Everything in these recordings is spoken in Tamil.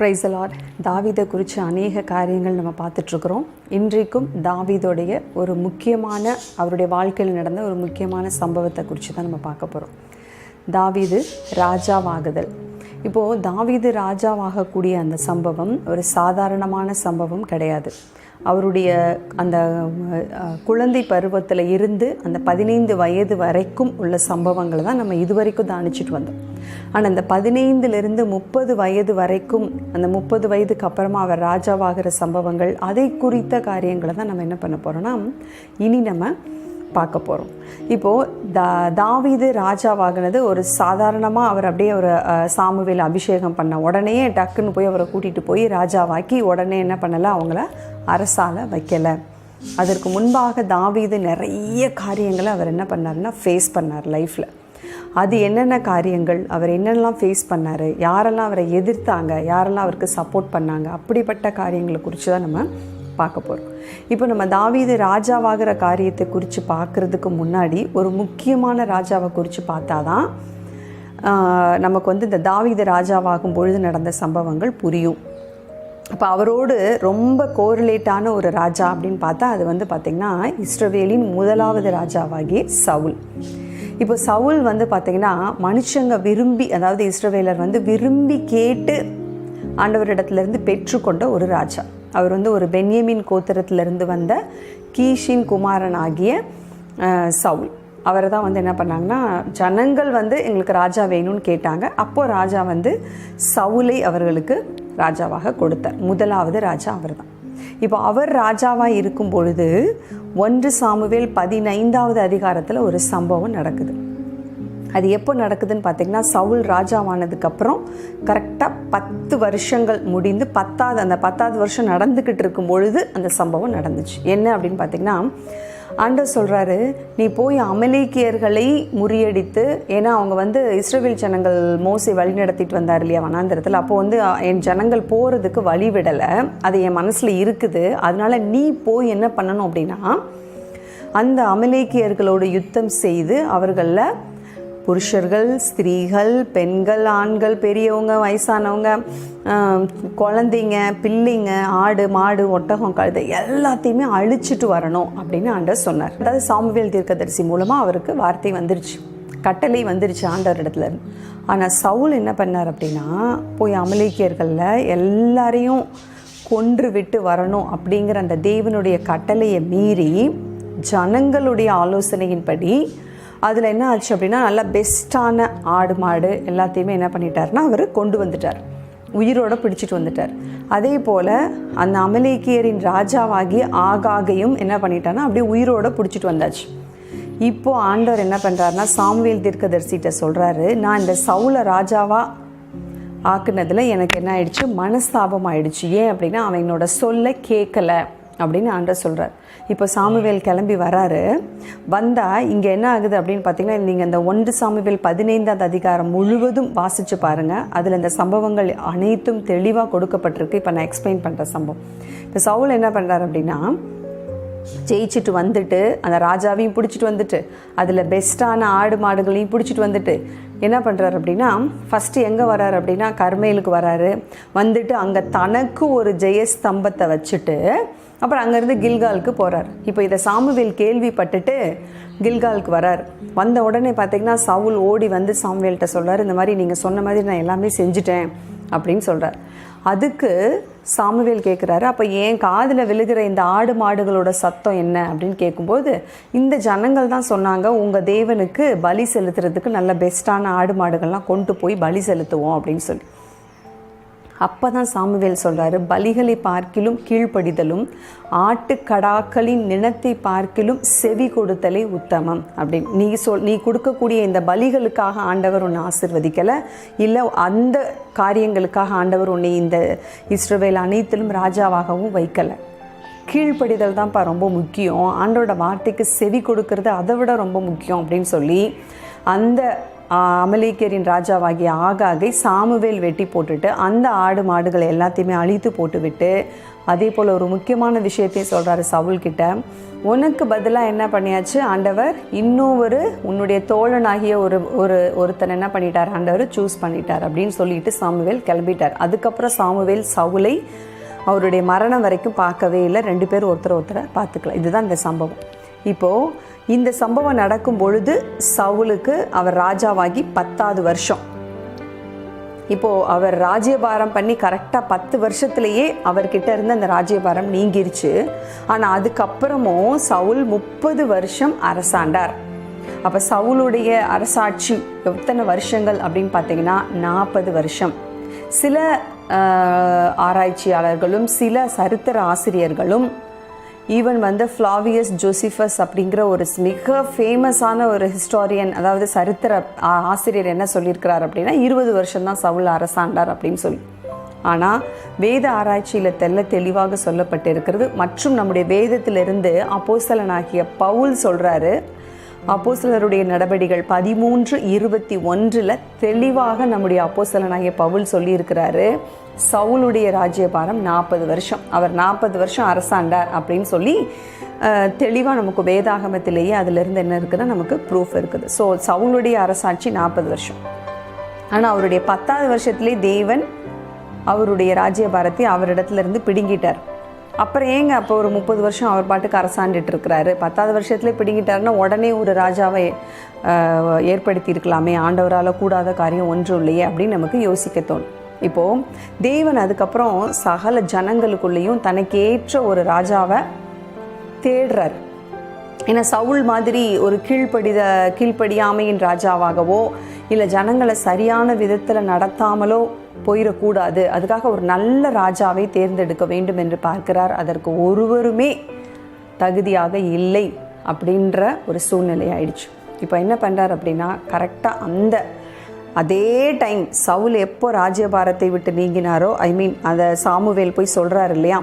Praise the Lord. தாவீதை குறித்து அநேக காரியங்கள் நம்ம பார்த்துட்ருக்குறோம். இன்றைக்கும் தாவீதோடைய ஒரு முக்கியமான அவருடைய வாழ்க்கையில் நடந்த ஒரு முக்கியமான சம்பவத்தை குறித்து தான் நம்ம பார்க்க போகிறோம். தாவீது ராஜாவாகுதல். இப்போது தாவீது ராஜாவாகக்கூடிய அந்த சம்பவம் ஒரு சாதாரணமான சம்பவம் கிடையாது. அவருடைய அந்த குழந்தை பருவத்தில் இருந்து அந்த 15 வயது வரைக்கும் உள்ள சம்பவங்களை தான் நம்ம இதுவரைக்கும் தானிச்சிட்டு வந்தோம். ஆனால் அந்த 15லிருந்து 30 வயது வரைக்கும், அந்த 30 வயதுக்கு அப்புறமா அவர் ராஜாவாகிற சம்பவங்கள், அதை குறித்த காரியங்களை தான் நம்ம என்ன பண்ண போகிறோம்னா இனி நம்ம பார்க்க போகிறோம். இப்போது தாவீது ராஜாவாகினது ஒரு சாதாரணமாக அவர் அப்படியே ஒரு சாமுவேல் அபிஷேகம் பண்ண உடனே டக்குன்னு போய் அவரை கூட்டிகிட்டு போய் ராஜாவாக்கி உடனே என்ன பண்ணலை, அவங்கள அரசால வைக்கலை. அதற்கு முன்பாக தாவீது நிறைய காரியங்களை அவர் என்ன பண்ணார்னா ஃபேஸ் பண்ணார் லைஃப்பில். அது என்னென்ன காரியங்கள், அவர் என்னென்னலாம் ஃபேஸ் பண்ணார், யாரெல்லாம் அவரை எதிர்த்தாங்க, யாரெல்லாம் அவருக்கு சப்போர்ட் பண்ணாங்க, அப்படிப்பட்ட காரியங்களை குறித்து தான் நம்ம பார்க்க போகிறோம். இப்போ நம்ம தாவீது ராஜாவாகிற காரியத்தை குறித்து பார்க்குறதுக்கு முன்னாடி ஒரு முக்கியமான ராஜாவை குறித்து பார்த்தா தான் நமக்கு இந்த தாவீது ராஜாவாகும் பொழுது நடந்த சம்பவங்கள் புரியும். அப்போ அவரோடு ரொம்ப கோரிலேட்டான ஒரு ராஜா அப்படின்னு பார்த்தா அது பார்த்திங்கன்னா இஸ்ரவேலின் முதலாவது ராஜாவாகிய சவுல். இப்போ சவுல் பார்த்திங்கன்னா மனுஷங்க விரும்பி, அதாவது இஸ்ரவேலர் விரும்பி கேட்டு ஆண்டவரிடத்துலேருந்து பெற்றுக்கொண்ட ஒரு ராஜா. அவர் ஒரு பென்யமின் கோத்திரத்திலிருந்து வந்த கீஷின் குமாரன் ஆகிய சவுல். அவரை தான் என்ன பண்ணாங்கன்னா, ஜனங்கள் எங்களுக்கு ராஜா வேணும்னு கேட்டாங்க. அப்போது ராஜா சவுலை அவர்களுக்கு ராஜாவாக கொடுத்தார். முதலாவது ராஜா அவர் தான். இப்போ அவர் ராஜாவாக இருக்கும் பொழுது 1 சாமுவேல் 15வது அதிகாரத்தில் ஒரு சம்பவம் நடக்குது. அது எப்போ நடக்குதுன்னு பார்த்திங்கன்னா, சவுல் ராஜாவானதுக்கப்புறம் கரெக்டாக 10 வருஷங்கள் முடிந்து 10வது வருஷம் நடந்துக்கிட்டு இருக்கும் பொழுது அந்த சம்பவம் நடந்துச்சு. என்ன அப்படின்னு பார்த்திங்கன்னா, ஆண்டவர் சொல்கிறாரு, நீ போய் அமலேக்கியர்களை முறியடித்து, ஏன்னா அவங்க இஸ்ரவேல் ஜனங்கள் மோசே வழி நடத்திட்டு வந்தார் இல்லையா வனாந்திரத்தில். அப்போது என் ஜனங்கள் போகிறதுக்கு வழி விடலை, அது என் மனசில் இருக்குது. அதனால் நீ போய் என்ன பண்ணணும் அப்படின்னா, அந்த அமலேக்கியர்களோடு யுத்தம் செய்து அவர்களில் புருஷர்கள், ஸ்திரீகள், பெண்கள், ஆண்கள், பெரியவங்க, வயசானவங்க, குழந்தைங்க, பிள்ளைங்க, ஆடு மாடு ஒட்டகம் கழுதை எல்லாத்தையுமே அழிச்சிட்டு வரணும் அப்படின்னு ஆண்டவர் சொன்னார். அதாவது சாமுவேல் தீர்க்கதரிசி மூலமாக அவருக்கு வார்த்தை வந்துருச்சு, கட்டளை வந்துருச்சு ஆண்டவர் இடத்துல இருந்து. ஆனால் சவுல் என்ன பண்ணார் அப்படின்னா, போய் அமலேக்கியர்களில் எல்லாரையும் கொன்று விட்டு வரணும் அப்படிங்கிற அந்த தேவனுடைய கட்டளையை மீறி ஜனங்களுடைய ஆலோசனையின்படி அதில் என்ன ஆச்சு அப்படின்னா, நல்லா பெஸ்ட்டான ஆடு மாடு எல்லாத்தையுமே என்ன பண்ணிட்டார்னா அவர் கொண்டு வந்துட்டார், உயிரோடு பிடிச்சிட்டு வந்துட்டார். அதே போல் அந்த அமலேக்கியரின் ராஜாவாகி ஆகாகையும் என்ன பண்ணிட்டார்னா அப்படியே உயிரோடு பிடிச்சிட்டு வந்தாச்சு. இப்போது ஆண்டவர் என்ன பண்ணுறாருனா, சாமுவேல் தீர்க்கதரிசிட்ட சொல்கிறாரு, நான் இந்த சவுலை ராஜாவாக ஆக்குனதில் எனக்கு என்ன ஆயிடுச்சு, மனஸ்தாபம் ஆயிடுச்சு. ஏன் அப்படின்னா, அவன் என்னோட சொல்ல கேட்கலை அப்படின்னு ஆண்டவர் சொல்கிறார். இப்போ சாமுவேல் கிளம்பி வராரு. வந்தால் இங்கே என்ன ஆகுது அப்படின்னு பார்த்தீங்கன்னா, நீங்கள் இந்த 1 சாமுவேல் 15வது அதிகாரம் முழுவதும் வாசித்து பாருங்கள். அதில் இந்த சம்பவங்கள் அனைத்தும் தெளிவாக கொடுக்கப்பட்டிருக்கு. இப்போ நான் எக்ஸ்பிளைன் பண்ணுற சம்பவம். இப்போ சவுல் என்ன பண்ணுறாரு அப்படின்னா, ஜெயிச்சுட்டு வந்துட்டு அந்த ராஜாவையும் பிடிச்சிட்டு வந்துட்டு அதில் பெஸ்ட்டான ஆடு மாடுகளையும் பிடிச்சிட்டு வந்துட்டு என்ன பண்ணுறாரு அப்படின்னா, ஃபஸ்ட்டு எங்கே வராரு அப்படின்னா கர்மேலுக்கு வராரு. வந்துட்டு அங்கே தனக்கு ஒரு ஜெயஸ்தம்பத்தை வச்சுட்டு அப்புறம் அங்கேருந்து கில்காலுக்கு போகிறார். இப்போ இதை சாமுவேல் கேள்விப்பட்டுட்டு கில்காலுக்கு வரார். வந்த உடனே பார்த்திங்கன்னா சவுல் ஓடி சாமுவேல்கிட்ட சொல்கிறார், இந்த மாதிரி நீங்கள் சொன்ன மாதிரி நான் எல்லாமே செஞ்சுட்டேன் அப்படின்னு சொல்கிறார். அதுக்கு சாமுவேல் கேட்குறாரு, அப்போ ஏன் காதில் விழுகிற இந்த ஆடு மாடுகளோட சத்தம் என்ன அப்படின்னு கேட்கும்போது, இந்த ஜனங்கள் தான் சொன்னாங்க, உங்கள் தேவனுக்கு பலி செலுத்துறதுக்கு நல்ல பெஸ்ட்டான ஆடு மாடுகள்லாம் கொண்டு போய் பலி செலுத்துவோம் அப்படின்னு சொல்லி. அப்போ தான் சாமுவேல் சொல்கிறாரு, பலிகளை பார்க்கிலும் கீழ்ப்படிதலும் ஆட்டுக்கடாக்களின் நினத்தை பார்க்கிலும் செவி கொடுத்தலே உத்தமம் அப்படின்னு. நீ கொடுக்கக்கூடிய இந்த பலிகளுக்காக ஆண்டவர் உன்னை ஆசிர்வதிக்கலை, இல்லை அந்த காரியங்களுக்காக ஆண்டவர் உன்னை இந்த இஸ்ரவேல் அனைத்திலும் ராஜாவாகவும் வைக்கலை. கீழ்ப்படிதல் தான்ப்பா ரொம்ப முக்கியம், ஆண்டவரோட வார்த்தைக்கு செவி கொடுக்கறது அதை விட ரொம்ப முக்கியம் அப்படின்னு சொல்லி அந்த அமலேக்கியரின் ராஜாவாகிய ஆகாகை சாமுவேல் வெட்டி போட்டுட்டு அந்த ஆடு மாடுகளை எல்லாத்தையுமே அழித்து போட்டுவிட்டு, அதே போல் ஒரு முக்கியமான விஷயத்தையும் சொல்கிறாரு சவுல்கிட்ட, உனக்கு பதிலாக என்ன பண்ணியாச்சு ஆண்டவர், உன்னுடைய தோழனாகிய ஒருத்தன் என்ன பண்ணிட்டார் ஆண்டவர் சூஸ் பண்ணிட்டார் அப்படின்னு சொல்லிட்டு சாமுவேல் கிளம்பிட்டார். அதுக்கப்புறம் சாமுவேல் சவுலை அவருடைய மரணம் வரைக்கும் பார்க்கவே இல்லை. 2 பேரும் ஒருத்தரை பார்த்துக்கலாம். இதுதான் இந்த சம்பவம். இப்போது இந்த சம்பவம் நடக்கும் பொழுது சவுலுக்கு அவர் ராஜாவாகி 10வது வருஷம். இப்போது அவர் ராஜ்யபாரம் பண்ணி கரெக்டாக 10 வருஷத்துலேயே அவர்கிட்ட இருந்து அந்த ராஜ்யபாரம் நீங்கிருச்சு. ஆனால் அதுக்கப்புறமும் சவுல் 30 வருஷம் அரசாண்டார். அப்போ சவுலுடைய அரசாட்சி எத்தனை வருஷங்கள் அப்படின்னு பார்த்தீங்கன்னா 40 வருஷம். சில ஆராய்ச்சியாளர்களும் சில சரித்திர ஆசிரியர்களும் ஈவன் ஃப்ளாவியஸ் ஜோசிஃபஸ் அப்படிங்கிற ஒரு மிக ஃபேமஸான ஒரு ஹிஸ்டாரியன், அதாவது சரித்திர ஆசிரியர் என்ன சொல்லியிருக்கிறார் அப்படின்னா 20 வருஷம்தான் சவுல் அரசாண்டார் அப்படின்னு சொல்லி. ஆனால் வேத ஆராய்ச்சியில் தெளிவாக சொல்லப்பட்டிருக்கிறது. மற்றும் நம்முடைய வேதத்திலிருந்து அப்போஸ்தலனாகிய பவுல் சொல்கிறாரு, அப்போஸ்தலருடைய நடபடிகள் 13:21 தெளிவாக நம்முடைய அப்போஸ்தலனாகிய பவுல் சொல்லியிருக்கிறாரு, சவுலுடைய ராஜ்யபாரம் 40 வருஷம், அவர் 40 வருஷம் அரசாண்டார் அப்படின்னு சொல்லி தெளிவாக நமக்கு வேதாகமத்திலேயே அதிலிருந்து என்ன இருக்குதுன்னா நமக்கு ப்ரூஃப் இருக்குது. ஸோ சவுலுடைய அரசாட்சி 40 வருஷம். ஆனால் அவருடைய 10வது வருஷத்துலேயே தேவன் அவருடைய ராஜ்யபாரத்தை அவரிடத்துலேருந்து பிடுங்கிட்டார். அப்புறம் ஏங்க அப்போ ஒரு 30 வருஷம் அவர் பாட்டுக்கு அரசாண்டுட்டு இருக்கிறாரு? 10வது வருஷத்துலேயே பிடுங்கிட்டாருன்னா உடனே ஒரு ராஜாவை ஏற்படுத்தி இருக்கலாமே, ஆண்டவரால் கூடாத காரியம் ஒன்றும் இல்லையே அப்படின்னு நமக்கு யோசிக்க தோணும். இப்போது தேவன் அதுக்கப்புறம் சகல ஜனங்களுக்குள்ளேயும் தனக்கு ஏற்ற ஒரு ராஜாவை தேடுறார். ஏன்னா சவுல் மாதிரி ஒரு கீழ்ப்படியாமையின் ராஜாவாகவோ இல்லை ஜனங்களை சரியான விதத்தில் நடத்தாமலோ போயிடக்கூடாது. அதுக்காக ஒரு நல்ல ராஜாவை தேர்ந்தெடுக்க வேண்டும் என்று பார்க்கிறார். அதற்கு ஒருவருமே தகுதியாக இல்லை அப்படின்ற ஒரு சூழ்நிலை ஆயிடுச்சு. இப்போ என்ன பண்ணுறார் அப்படின்னா, கரெக்டாக அதே டைம் சவுல் எப்போ ராஜ்யபாரத்தை விட்டு நீங்கினாரோ, அதை சாமுவேல் போய் சொல்கிறார் இல்லையா,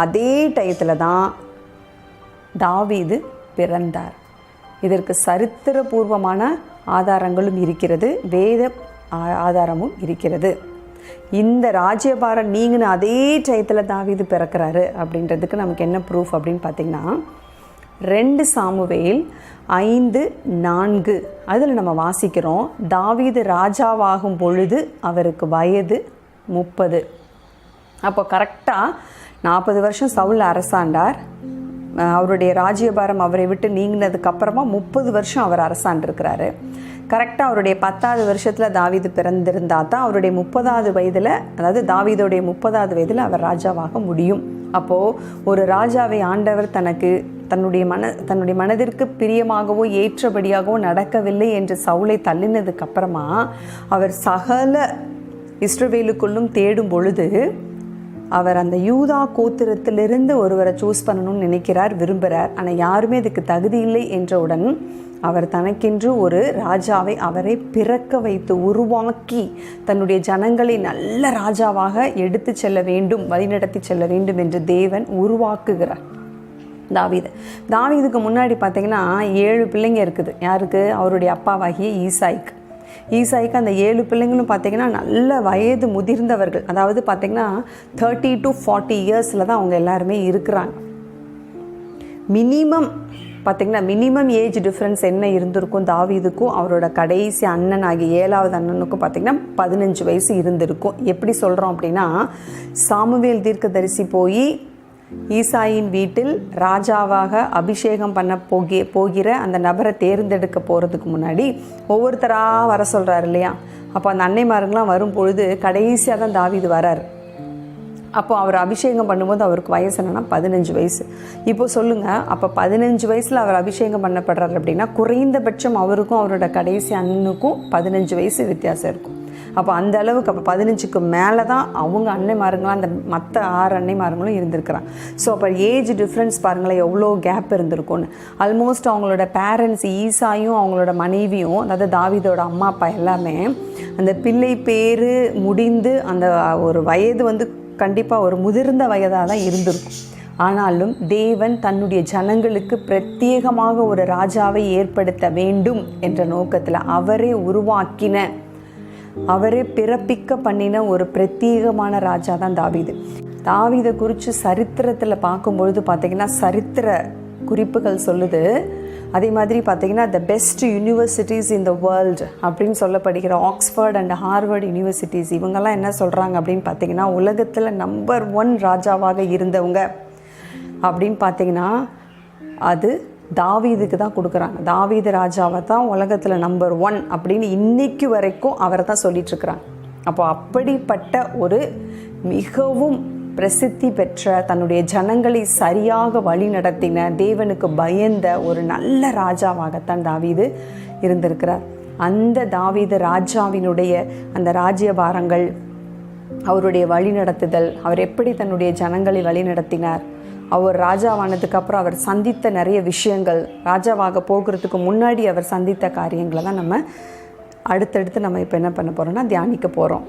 அதே டயத்தில் தான் தாவீது பிறந்தார். இதற்கு சரித்திரபூர்வமான ஆதாரங்களும் இருக்கிறது, வேத ஆதாரமும் இருக்கிறது. இந்த ராஜ்யபாரம் நீங்கின அதே டயத்தில் தாவீது பிறக்கிறாரு அப்படின்றதுக்கு நமக்கு என்ன ப்ரூஃப் அப்படின்னு பார்த்திங்கன்னா, 2 சாமுவேல் 5:4 அதில் நம்ம வாசிக்கிறோம், தாவீது ராஜாவாகும் பொழுது அவருக்கு வயது 30. அப்போ கரெக்டாக 40 வருஷம் சவுல் அரசாண்டார். அவருடைய ராஜ்யபாரம் அவரை விட்டு நீங்கினதுக்கப்புறமா 30 வருஷம் அவர் அரசாண்டிருக்கிறாரு. கரெக்டாக அவருடைய 10வது வருஷத்தில் தாவீது பிறந்திருந்தா தான் அவருடைய 30வது வயதில், அதாவது தாவீதோடைய 30வது வயதில் அவர் ராஜாவாக முடியும். அப்போது ஒரு ராஜாவை ஆண்டவர் தன்னுடைய மனதிற்கு பிரியமாகவோ ஏற்றபடியாகவோ நடக்கவில்லை என்று சவுலை தள்ளினதுக்கப்புறமா அவர் சகல இஸ்ரவேலுக்குள்ளும் தேடும் பொழுது அவர் அந்த யூதா கோத்திரத்திலிருந்து ஒருவரை சூஸ் பண்ணணும்னு விரும்புகிறார். ஆனால் யாருமே அதுக்கு தகுதி இல்லை என்றவுடன் அவர் தனக்கென்று ஒரு ராஜாவை அவரை பிறக்க வைத்து உருவாக்கி தன்னுடைய ஜனங்களை நல்ல ராஜாவாக எடுத்து செல்ல வேண்டும், வழிநடத்தி செல்ல வேண்டும் என்று தேவன் உருவாக்குகிறார் தாவீதுக்கு முன்னாடி பார்த்தீங்கன்னா 7 பிள்ளைங்க இருக்குது. யாருக்கு? அவருடைய அப்பாவாகிய ஈசாய்க்கு அந்த 7 பிள்ளைங்களும் பார்த்திங்கன்னா நல்ல வயது முதிர்ந்தவர்கள். அதாவது பார்த்திங்கன்னா 30 to 40 இயர்ஸில் தான் அவங்க எல்லாருமே இருக்கிறாங்க. மினிமம் ஏஜ் டிஃப்ரென்ஸ் என்ன இருந்திருக்கும் தாவீதுக்கும் அவரோட கடைசி அண்ணன் ஆகிய 7வது அண்ணனுக்கும் பார்த்திங்கன்னா 15 வயசு இருந்திருக்கும். எப்படி சொல்கிறோம் அப்படின்னா, சாமுவேல் தீர்க்கதரிசி போய் ஈசாயின் வீட்டில் ராஜாவாக அபிஷேகம் பண்ண போகிற அந்த நபரை தேர்ந்தெடுக்க போகிறதுக்கு முன்னாடி ஒவ்வொருத்தராக வர சொல்கிறார் இல்லையா. அப்போ அந்த அன்னைமாருங்களாம் வரும்பொழுது கடைசியாக தான் தாவீது வரார். அப்போ அவர் அபிஷேகம் பண்ணும்போது அவருக்கு வயசு என்னன்னா 15 வயசு. இப்போ சொல்லுங்கள், அப்போ 15 வயசில் அவர் அபிஷேகம் பண்ணப்படுறாரு அப்படின்னா குறைந்தபட்சம் அவருக்கும் அவரோட கடைசி அண்ணனுக்கும் 15 வயசு வித்தியாசம் இருக்கும். அப்போ அந்த அளவுக்கு அப்போ 15க்கு மேலே தான் அவங்க அன்னைமாருங்களாம் அந்த மற்ற 6 அன்னைமாருங்களும் இருந்திருக்கிறாங்க. ஸோ அப்போ ஏஜ் டிஃப்ரென்ஸ் பாருங்களேன் எவ்வளோ கேப் இருந்திருக்கும்னு. ஆல்மோஸ்ட் அவங்களோட பேரண்ட்ஸ் ஈசாயும் அவங்களோட மனைவியும், அதாவது தாவீதோட அம்மா அப்பா எல்லாமே அந்த பிள்ளை பேர் முடிந்து அந்த ஒரு வயது கண்டிப்பாக ஒரு முதிர்ந்த வயதாக தான் இருந்திருக்கும். ஆனாலும் தேவன் தன்னுடைய ஜனங்களுக்கு பிரத்யேகமாக ஒரு ராஜாவை ஏற்படுத்த வேண்டும் என்ற நோக்கத்தில் அவரே உருவாக்கின, அவரே பிறப்பிக்க பண்ணின ஒரு பிரத்யேகமான ராஜா தான் தாவீது. தாவீதை குறித்து சரித்திரத்தில் பார்க்கும்பொழுது பார்த்திங்கன்னா சரித்திர குறிப்புகள் சொல்லுது. அதே மாதிரி பார்த்திங்கன்னா the best universities in the world அப்படின்னு சொல்லப்படுகிற ஆக்ஸ்ஃபோர்ட் அண்ட் ஹார்வர்ட் யூனிவர்சிட்டிஸ் இவங்கெல்லாம் என்ன சொல்கிறாங்க அப்படின்னு பார்த்திங்கன்னா உலகத்தில் நம்பர் 1 ராஜாவாக இருந்தவங்க அப்படின்னு பார்த்திங்கன்னா அது தாவீதுக்கு தான் கொடுக்குறாங்க. தாவீது ராஜாவை தான் உலகத்தில் நம்பர் 1 அப்படின்னு இன்னைக்கு வரைக்கும் அவரை தான் சொல்லிகிட்ருக்குறாங்க. அப்போ அப்படிப்பட்ட ஒரு மிகவும் பிரசித்தி பெற்ற, தன்னுடைய ஜனங்களை சரியாக வழி நடத்தின, தேவனுக்கு பயந்த ஒரு நல்ல ராஜாவாகத்தான் தாவீது இருந்திருக்கிறார். அந்த தாவீது ராஜாவினுடைய அந்த ராஜ்யபாரங்கள், அவருடைய வழி நடத்துதல், அவர் எப்படி தன்னுடைய ஜனங்களை வழி நடத்தினார், அவர் ராஜாவானதுக்கப்புறம் அவர் சந்தித்த நிறைய விஷயங்கள், ராஜாவாக போகிறதுக்கு முன்னாடி அவர் சந்தித்த காரியங்களை தான் நம்ம அடுத்தடுத்து நம்ம இப்போ என்ன பண்ண போகிறோம்னா தியானிக்க போகிறோம்.